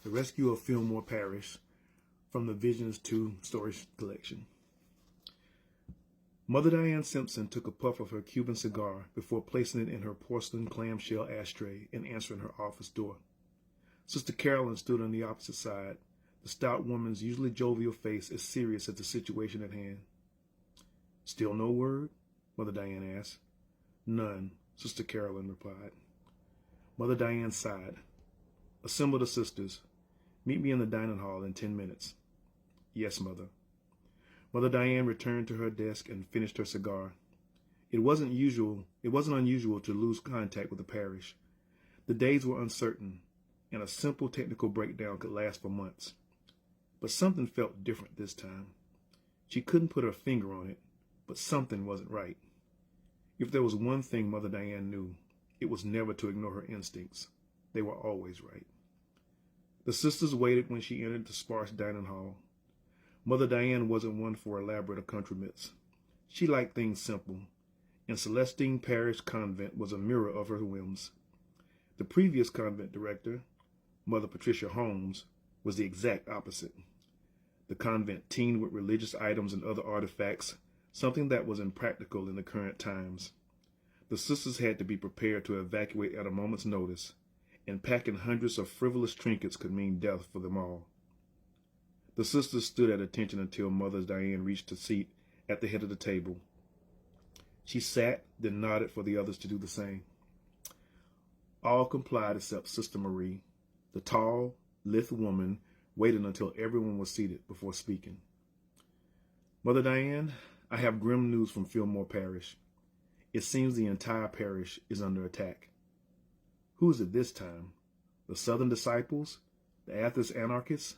The Rescue of Filmore Parish from the Visions 2 story collection. Mother Diane Simpson took a puff of her Cuban cigar before placing it in her porcelain clamshell ashtray and answering her office door. Sister Carolyn stood on the opposite side, the stout woman's usually jovial face as serious as the situation at hand. "Still no word?" Mother Diane asked. "None," Sister Carolyn replied. Mother Diane sighed. "Assemble the sisters. Meet me in the dining hall in 10 minutes. "Yes, Mother." Mother Diane returned to her desk and finished her cigar. It wasn't unusual to lose contact with the parish. The days were uncertain, and a simple technical breakdown could last for months. But something felt different this time. She couldn't put her finger on it, but something wasn't right. If there was one thing Mother Diane knew, it was never to ignore her instincts. They were always right. The sisters waited when she entered the sparse dining hall. Mother Diane wasn't one for elaborate accoutrements. She liked things simple, and Celestine Parish Convent was a mirror of her whims. The previous convent director, Mother Patricia Holmes, was the exact opposite. The convent teemed with religious items and other artifacts, something that was impractical in the current times. The sisters had to be prepared to evacuate at a moment's notice, and packing hundreds of frivolous trinkets could mean death for them all. The sisters stood at attention until Mother Diane reached a seat at the head of the table. She sat, then nodded for the others to do the same. All complied except Sister Marie. The tall, lithe woman waited until everyone was seated before speaking. "Mother Diane, I have grim news from Filmore Parish. It seems the entire parish is under attack." "Who is it this time? The Southern Disciples? The Athens Anarchists?"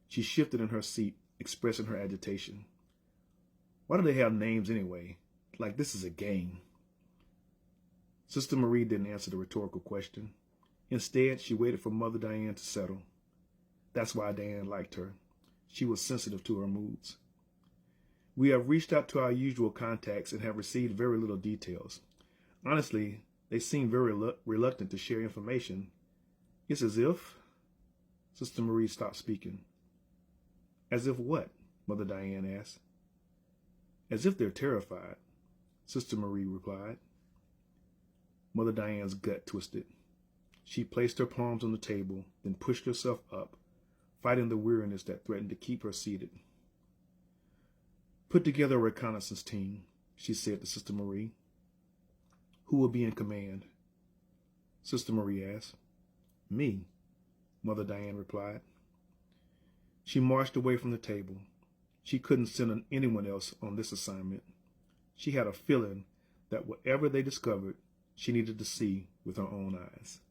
She shifted in her seat, expressing her agitation. "Why do they have names anyway? Like this is a game." Sister Marie didn't answer the rhetorical question. Instead, she waited for Mother Diane to settle. That's why Diane liked her. She was sensitive to her moods. "We have reached out to our usual contacts and have received very little details. Honestly, they seem very reluctant to share information. It's as if..." Sister Marie stopped speaking. "As if what?" Mother Diane asked. "As if they're terrified," Sister Marie replied. Mother Diane's gut twisted. She placed her palms on the table, then pushed herself up, fighting the weariness that threatened to keep her seated. "Put together a reconnaissance team," she said to Sister Marie. "Who will be in command?" Sister Marie asked. "Me," Mother Diane replied. She marched away from the table. She couldn't send anyone else on this assignment. She had a feeling that whatever they discovered, she needed to see with her own eyes.